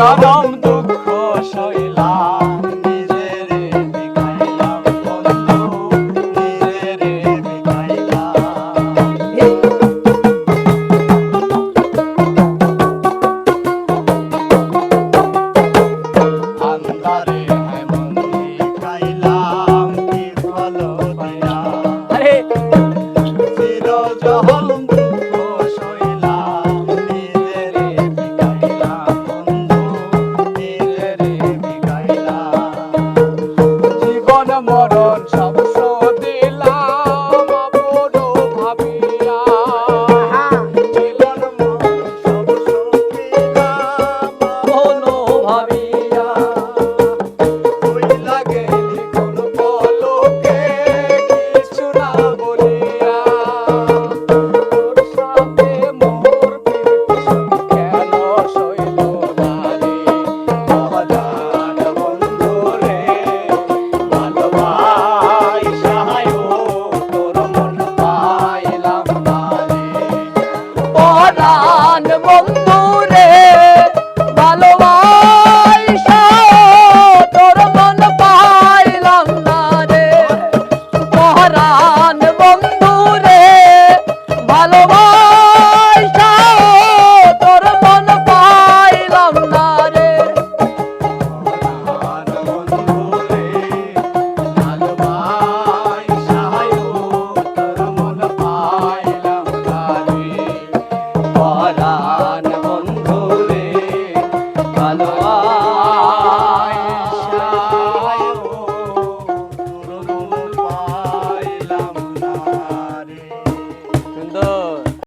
চরম দুঃখ সইলাম নিজেরে বিকাইলাম বন্ধু নিজেরে বিকাইলাম আন্ধারে এমন বিকাইলাম কি ভালো পাইয়া চির জহল দুঃখ সইলাম নিজেরে বিকাইলাম বন্ধু নিজেরে বিকাইলাম জীবন মরণ সব দিলাম আপন ভাবিয়া জীবন মরণ সব দিলাম আপন ভাবিয়া কইলা গেলি কোন পলকে কিছু না বলিয়া তোর সাথে মোর প্রীতি কেন সইল না রে অজান বন্ধু রে ভালোবাসায় তোর মন পাইলাম না রে পরাণ বন্ধু রে ভালোবাসা তোর মন পাইলাম না রে পরাণ বন্ধু রে ভালোবাসা